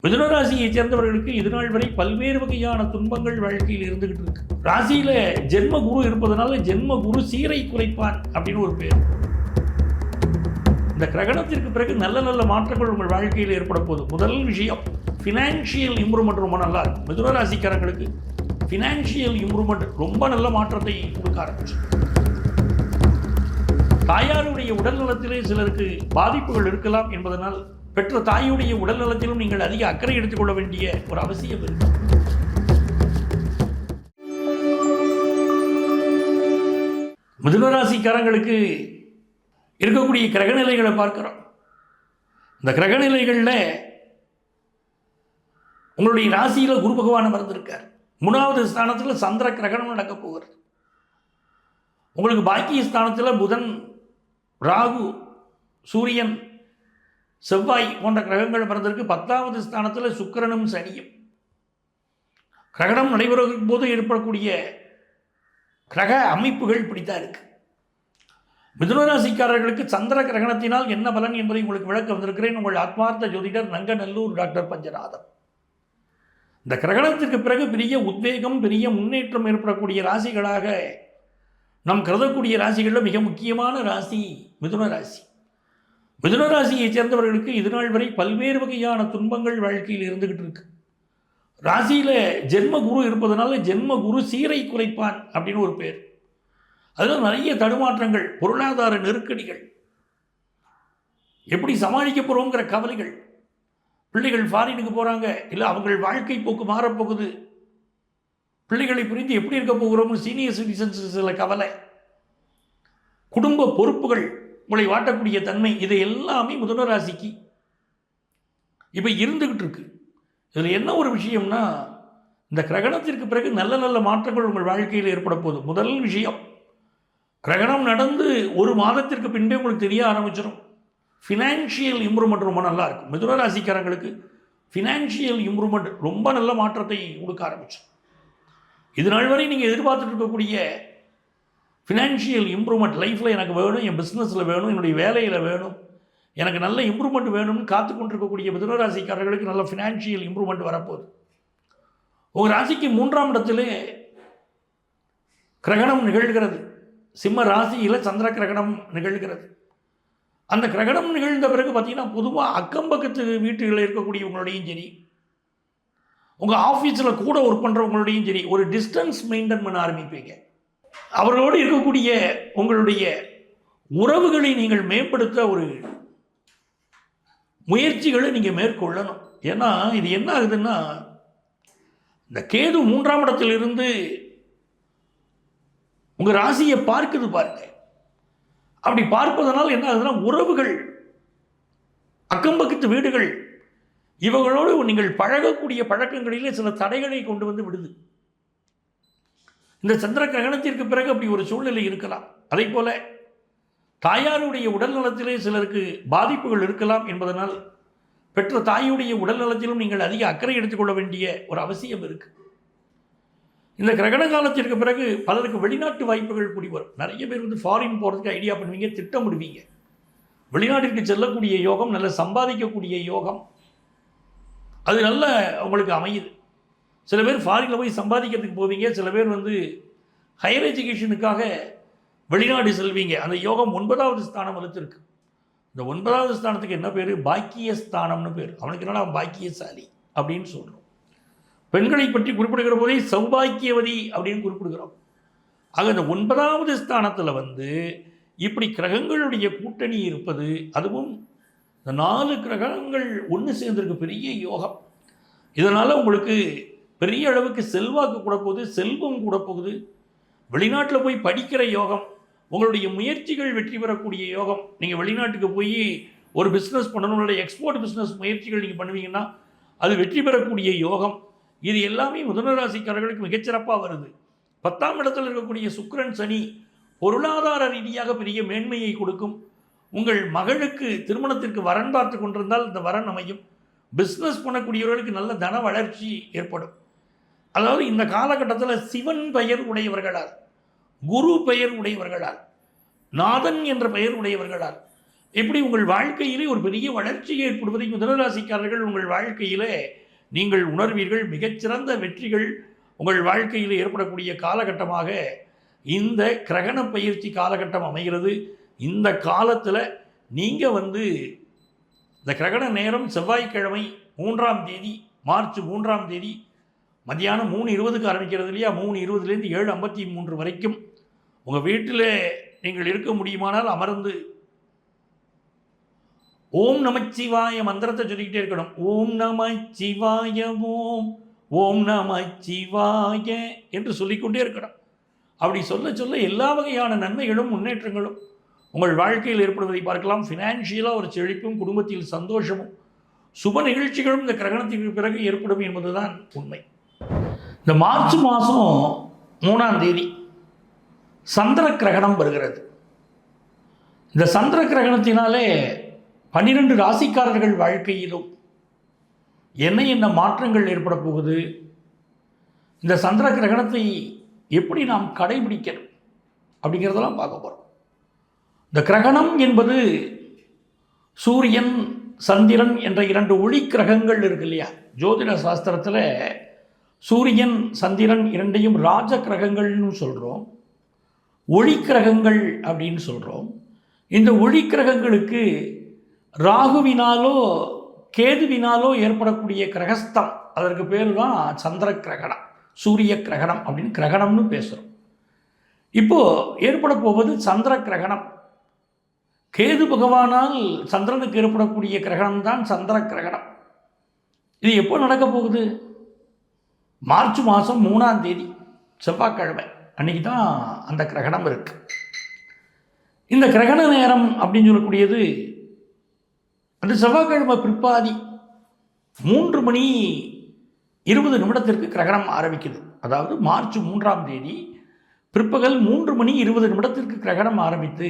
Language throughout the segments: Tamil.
மிதுன ராசியை சேர்ந்தவர்களுக்கு இதுநாள் வரை பல்வேறு வகையான துன்பங்கள் வாழ்க்கையில் இருந்துகிட்டு இருக்கு. ராசியில ஜென்ம குரு இருப்பதனால ஜென்ம குரு சீரை குலைப்பான் அப்படின்னு ஒரு பேர். இந்த கிரகணத்திற்கு பிறகு நல்ல நல்ல மாற்றங்கள் உங்கள் வாழ்க்கையில் ஏற்பட போகுது. முதல் விஷயம், ஃபினான்ஷியல் இம்ப்ரூவ்மெண்ட் ரொம்ப நல்லா இருக்கும். மிதுன ராசிக்காரங்களுக்கு ஃபினான்ஷியல் இம்ப்ரூவ்மெண்ட் ரொம்ப நல்ல மாற்றத்தை கொடுக்க ஆரம்பிச்சு. தாயாருடைய உடல் நலத்திலே சிலருக்கு பாதிப்புகள் இருக்கலாம் என்பதனால் பெற்ற தாயுடைய உடல் நலத்திலும் நீங்கள் அதிக அக்கறை எடுத்துக்கொள்ள வேண்டிய ஒரு அவசியம் இருக்கு. மிதுன ராசிக்காரங்களுக்கு இருக்கக்கூடிய கிரகநிலைகளை பார்க்கிறோம். இந்த கிரகநிலைகளில் உங்களுடைய ராசியில் குரு பகவான் வந்திருக்கார். 3வது ஸ்தானத்தில் சந்திர கிரகணம் நடக்க போகிறது. உங்களுக்கு பாக்கிய ஸ்தானத்தில் புதன், ராகு, சூரியன், செவ்வாய் போன்ற கிரகங்கள் பிறந்திருக்கு. 10வது ஸ்தானத்தில் சுக்கிரனும் சனியும். கிரகணம் நடைபெறும் போது ஏற்படக்கூடிய கிரக அமைப்புகள் இப்படித்தான் இருக்கு. மிதுன ராசிக்காரர்களுக்கு சந்திர கிரகணத்தினால் என்ன பலன் என்பதை உங்களுக்கு விளக்க வந்திருக்கிறேன். உங்கள் ஆத்மார்த்த ஜோதிடர் நங்கநல்லூர் டாக்டர் பஞ்சநாதன். இந்த கிரகணத்திற்கு பிறகு பெரிய உத்வேகம், பெரிய முன்னேற்றம் ஏற்படக்கூடிய ராசிகளாக நாம் கருதக்கூடிய ராசிகளில் மிக முக்கியமான ராசி மிதுன ராசி. மிதுன ராசியை சேர்ந்தவர்களுக்கு இதுநாள் வரை பல்வேறு வகையான துன்பங்கள் வாழ்க்கையில் இருந்துகிட்டு இருக்கு. ராசியில் ஜென்ம குரு இருப்பதனால ஜென்ம குரு சீரை குலைப்பான் அப்படின்னு ஒரு பேர். அதில் நிறைய தடுமாற்றங்கள், பொருளாதார நெருக்கடிகள், எப்படி சமாளிக்க போகிறோங்கிற கவலைகள். பிள்ளைகள் ஃபாரினுக்கு போகிறாங்க, இல்லை அவங்கள் வாழ்க்கை போக்கு மாறப்போகுது, பிள்ளைகளை புரிந்து எப்படி இருக்க போகிறோம்னு சீனியர் சிட்டிசன்ஸ் சில கவலை, குடும்ப பொறுப்புகள், உங்களை வாட்டக்கூடிய தன்மை, இது எல்லாமே மிதுன ராசிக்கு இப்போ இருந்துகிட்டு இருக்கு. இதில் என்ன ஒரு விஷயம்னா, இந்த கிரகணத்திற்கு பிறகு நல்ல நல்ல மாற்றங்கள் உங்கள் வாழ்க்கையில் ஏற்பட போகுது. முதல் விஷயம், கிரகணம் நடந்து ஒரு மாதத்திற்கு பின்பே உங்களுக்கு தெரிய ஆரம்பிச்சிடும். ஃபினான்ஷியல் இம்ப்ரூவ்மெண்ட் ரொம்ப நல்லா இருக்கும். மிதுன ராசிக்காரங்களுக்கு ஃபினான்ஷியல் இம்ப்ரூவ்மெண்ட் ரொம்ப நல்ல மாற்றத்தை கொடுக்க ஆரம்பிச்சிடும். இது நாள் வரை நீங்கள் எதிர்பார்த்துட்டு இருக்கக்கூடிய ஃபினான்ஷியல் இம்ப்ரூவ்மெண்ட் லைஃப்பில் எனக்கு வேணும், என் பிஸ்னஸில் வேணும், என்னுடைய வேலையில் வேணும், எனக்கு நல்ல இம்ப்ரூவ்மெண்ட் வேணும்னு காத்து கொண்டிருக்கக்கூடிய மிதுன ராசிக்காரர்களுக்கு நல்ல ஃபினான்ஷியல் இம்ப்ரூவ்மெண்ட் வரப்போகுது. உங்கள் ராசிக்கு 3ஆம் இடத்திலே கிரகணம் நிகழ்கிறது. சிம்ம ராசியில் சந்திர கிரகணம் நிகழ்கிறது. அந்த கிரகணம் நிகழ்ந்த பிறகு பார்த்தீங்கன்னா, பொதுவாக அக்கம் பக்கத்து வீட்டுகளில் இருக்கக்கூடியவங்களோடையும் சரி, உங்கள் ஆஃபீஸில் கூட ஒர்க் பண்ணுறவங்களோடையும் சரி, ஒரு டிஸ்டன்ஸ் மெயின்டைன் பண்ண ஆரம்பிப்பீங்க. அவர்களோடு இருக்கக்கூடிய உங்களுடைய உறவுகளை நீங்கள் மேம்படுத்த ஒரு முயற்சிகளை நீங்கள் மேற்கொள்ளணும். ஏன்னா இது என்ன ஆகுதுன்னா, இந்த கேது 3ஆம் இடத்திலிருந்து உங்கள் ராசியை பார்க்குது பாருங்க. அப்படி பார்ப்பதனால் என்ன ஆகுதுன்னா, உறவுகள், அக்கம் பக்கத்து வீடுகள், இவங்களோடு நீங்கள் பழகக்கூடிய பழக்கங்களிலே சில தடைகளை கொண்டு வந்து விடுது. இந்த சந்திர கிரகணத்திற்கு பிறகு அப்படி ஒரு சூழ்நிலை இருக்கலாம். அதே போல தாயாருடைய உடல் நலத்திலே சிலருக்கு பாதிப்புகள் இருக்கலாம் என்பதனால் பெற்ற தாயுடைய உடல் நலத்திலும் நீங்கள் அதிக அக்கறை எடுத்துக்கொள்ள வேண்டிய ஒரு அவசியம் இருக்கு. இந்த கிரகண காலத்திற்கு பிறகு பலருக்கு வெளிநாட்டு வாய்ப்புகள் கூடி வரும். நிறைய பேர் வந்து ஃபாரின் போகிறதுக்கு ஐடியா பண்ணுவீங்க, திட்டமிடுவீங்க. வெளிநாட்டிற்கு செல்லக்கூடிய யோகம், நல்ல சம்பாதிக்கக்கூடிய யோகம், அது நல்ல உங்களுக்கு அமையுது. சில பேர் ஃபாரினில் போய் சம்பாதிக்கிறதுக்கு போவீங்க. சில பேர் வந்து ஹையர் எஜுகேஷனுக்காக வெளிநாடு செல்வீங்க. அந்த யோகம் 9வது ஸ்தானம் வலுத்திருக்கு. இந்த 9வது ஸ்தானத்துக்கு என்ன பேர்? பாக்கிய ஸ்தானம்னு பேர். அவனுக்கு என்னன்னா பாக்கியசாலி அப்படின்னு சொல்கிறோம். பெண்களை பற்றி குறிப்பிடுகிற போதே சௌபாக்கியவதி அப்படின்னு குறிப்பிடுகிறோம். ஆக இந்த 9வது ஸ்தானத்தில் வந்து இப்படி கிரகங்களுடைய கூட்டணி இருப்பது, அதுவும் இந்த 4 கிரகங்கள் ஒன்று சேர்ந்திருக்கு, பெரிய யோகம். இதனால் உங்களுக்கு பெரிய அளவுக்கு செல்வாக்கு கூட போகுது, செல்வம் கூட போகுது. வெளிநாட்டில் போய் படிக்கிற யோகம், உங்களுடைய முயற்சிகள் வெற்றி பெறக்கூடிய யோகம். நீங்கள் வெளிநாட்டுக்கு போய் ஒரு பிஸ்னஸ் பண்ணணும், உங்களுடைய எக்ஸ்போர்ட் பிஸ்னஸ் முயற்சிகள் நீங்கள் பண்ணுவீங்கன்னா அது வெற்றி பெறக்கூடிய யோகம். இது எல்லாமே மிதுன ராசிக்காரர்களுக்கு மிகச்சிறப்பாக வருது. 10ஆம் இடத்தில் இருக்கக்கூடிய சுக்கிரன், சனி பொருளாதார ரீதியாக பெரிய மேன்மையை கொடுக்கும். உங்கள் மகளுக்கு திருமணத்திற்கு வரன் பார்த்து கொண்டிருந்தால் இந்த வரன் அமையும். பிஸ்னஸ் பண்ணக்கூடியவர்களுக்கு நல்ல தன வளர்ச்சி ஏற்படும். அதாவது இந்த காலகட்டத்தில் சிவன் பெயர் உடையவர்களால், குரு பெயர் உடையவர்களால், நாதன் என்ற பெயர் உடையவர்களால் எப்படி உங்கள் வாழ்க்கையிலே ஒரு பெரிய வளர்ச்சி ஏற்படுவதை மிதுனராசிக்காரர்கள் உங்கள் வாழ்க்கையிலே நீங்கள் உணர்வீர்கள். மிகச்சிறந்த வெற்றிகள் உங்கள் வாழ்க்கையில் ஏற்படக்கூடிய காலகட்டமாக இந்த கிரகண பயிற்சி காலகட்டம் அமைகிறது. இந்த காலத்தில் நீங்கள் இந்த கிரகண நேரம் செவ்வாய்க்கிழமை 3ஆம் தேதி மார்ச் 3ஆம் தேதி மதியானம் 3:20க்கு ஆரம்பிக்கிறது இல்லையா? 3:20லேருந்து 7:53 வரைக்கும் உங்கள் வீட்டில் நீங்கள் இருக்க முடியுமானால் அமர்ந்து ஓம் நமச்சிவாய மந்திரத்தை சொல்லிக்கிட்டே இருக்கணும். ஓம் நமச்சிவாய ஓம் ஓம் நமச்சிவாய என்று சொல்லிக்கொண்டே இருக்கணும். அப்படி சொல்ல சொல்ல எல்லா வகையான நன்மைகளும் முன்னேற்றங்களும் உங்கள் வாழ்க்கையில் ஏற்படுவதை பார்க்கலாம். ஃபினான்ஷியலாக ஒரு செழிப்பும் குடும்பத்தில் சந்தோஷமும் சுப நிகழ்ச்சிகளும் இந்த கிரகணத்திற்கு பிறகு ஏற்படும் என்பதுதான் உண்மை. இந்த மார்ச் மாதம் 3ஆம் தேதி சந்திர கிரகணம் வருகிறது. இந்த சந்திர கிரகணத்தினாலே 12 ராசிக்காரர்கள் வாழ்க்கையிலும் என்ன மாற்றங்கள் ஏற்பட போகுது, இந்த சந்திர கிரகணத்தை எப்படி நாம் கடைபிடிக்கணும் அப்படிங்கிறதெல்லாம் பார்க்க போகிறோம். இந்த கிரகணம் என்பது சூரியன் சந்திரன் என்ற 2 ஒளி கிரகங்கள் இருக்கு இல்லையா? ஜோதிட சாஸ்திரத்தில் சூரியன் சந்திரன் 2ஐயும் ராஜ கிரகங்கள்னு சொல்கிறோம், ஒளி கிரகங்கள் அப்படின்னு சொல்கிறோம். இந்த ஒளி கிரகங்களுக்கு ராகுவினாலோ கேதுவினாலோ ஏற்படக்கூடிய கிரகஸ்தம், அதற்கு பேர் தான் சந்திர கிரகணம், சூரிய கிரகணம் அப்படின்னு கிரகணம்னு பேசுகிறோம். இப்போது ஏற்பட போவது சந்திர கிரகணம். கேது பகவானால் சந்திரனுக்கு ஏற்படக்கூடிய கிரகணம் தான் சந்திர கிரகணம். இது எப்போ நடக்க போகுது? மார்ச் மாதம் 3ஆம் தேதி செவ்வாய்க்கிழமை அன்றைக்கி தான் அந்த கிரகணம் இருக்குது. இந்த கிரகண நேரம் அப்படின்னு சொல்லக்கூடியது அந்த செவ்வாய்க்கிழமை பிற்பாதி 3:20 கிரகணம் ஆரம்பிக்குது. அதாவது மார்ச் 3ஆம் தேதி பிற்பகல் 3:20 கிரகணம் ஆரம்பித்து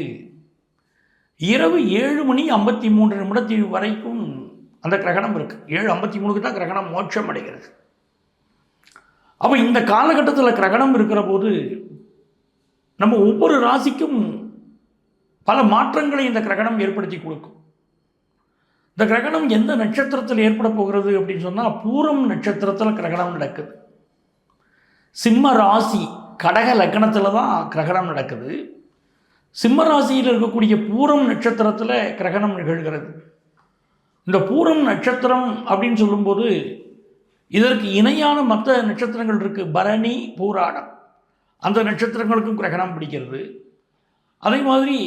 இரவு 7:53 வரைக்கும் அந்த கிரகணம் இருக்குது. 7:53 தான் கிரகணம் மோட்சம் அடைகிறது. அப்போ இந்த காலகட்டத்தில் கிரகணம் இருக்கிற போது நம்ம ஒவ்வொரு ராசிக்கும் பல மாற்றங்களை இந்த கிரகணம் ஏற்படுத்தி கொடுக்கும். இந்த கிரகணம் எந்த நட்சத்திரத்தில் ஏற்பட போகிறது அப்படின்னு சொன்னால் பூரம் நட்சத்திரத்தில் கிரகணம் நடக்குது. சிம்ம ராசி கடக லக்னத்தில் தான் கிரகணம் நடக்குது. சிம்ம ராசியில் இருக்கக்கூடிய பூரம் நட்சத்திரத்தில் கிரகணம் நிகழ்கிறது. இந்த பூரம் நட்சத்திரம் அப்படின்னு சொல்லும்போது இதற்கு இணையான மற்ற நட்சத்திரங்கள் இருக்குது. பரணி பூராடம் அந்த நட்சத்திரங்களுக்கும் கிரகணம் பிடிக்கிறது. அதே மாதிரி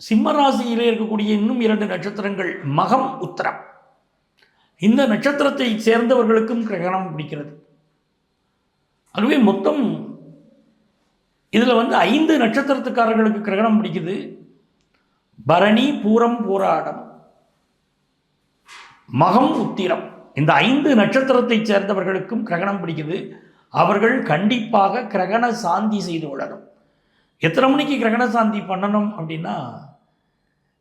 சிம்ம ராசியிலே இருக்கக்கூடிய இன்னும் 2 நட்சத்திரங்கள் மகம் உத்திரம், இந்த நட்சத்திரத்தை சேர்ந்தவர்களுக்கும் கிரகணம் பிடிக்கிறது. அதுவே மொத்தம் இதில் 5 நட்சத்திரத்துக்காரர்களுக்கு கிரகணம் பிடிக்குது. பரணி பூரம் பூராடம் மகம் உத்திரம் இந்த 5 நட்சத்திரத்தை சேர்ந்தவர்களுக்கும் கிரகணம் பிடிக்குது. அவர்கள் கண்டிப்பாக கிரகண சாந்தி செய்து கொள்ளணும். எத்தனை மணிக்கு கிரகண சாந்தி பண்ணணும் அப்படின்னா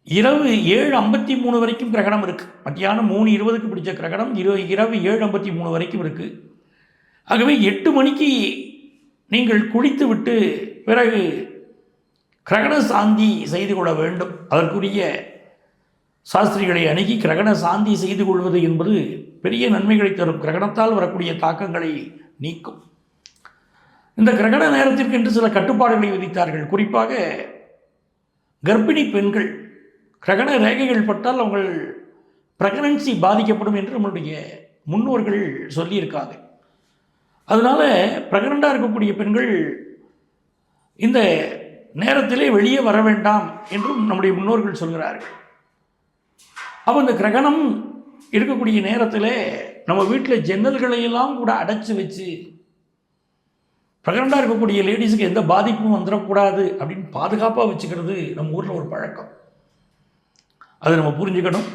இரவு 7:53 வரைக்கும் கிரகணம் இருக்குது. மத்தியானம் 3:20க்கு பிடிச்ச கிரகணம் இரவு 7:53 வரைக்கும் இருக்குது. ஆகவே 8 மணிக்கு நீங்கள் குளித்து விட்டு பிறகு கிரகண சாந்தி செய்து கொள்ள வேண்டும். அதற்குரிய சாஸ்திரிகளை அணுகி கிரகண சாந்தி செய்து கொள்வது என்பது பெரிய நன்மைகளை தரும். கிரகணத்தால் வரக்கூடிய தாக்கங்களை நீக்கும். இந்த கிரகண நேரத்திற்கு என்று சில கட்டுப்பாடுகளை விதித்தார்கள். குறிப்பாக கர்ப்பிணி பெண்கள் கிரகண ரேகைகள் பட்டால் அவங்கள் பிரெக்னன்சி பாதிக்கப்படும் என்று நம்மளுடைய முன்னோர்கள் சொல்லியிருக்காங்க. அதனால் பிரெக்னண்டாக இருக்கக்கூடிய பெண்கள் இந்த நேரத்திலே வெளியே வர வேண்டாம் என்றும் நம்முடைய முன்னோர்கள் சொல்கிறார்கள். அப்போ இந்த கிரகணம் இருக்கக்கூடிய நேரத்தில் நம்ம வீட்டில் ஜன்னல்களையெல்லாம் கூட அடைச்சி வச்சு பிரெக்னண்டாக இருக்கக்கூடிய லேடிஸுக்கு எந்த பாதிப்பும் வந்துடக்கூடாது அப்படின்னு பாதுகாப்பாக வச்சுக்கிறது நம்ம ஊரில் ஒரு பழக்கம். அதை நம்ம புரிஞ்சுக்கணும்.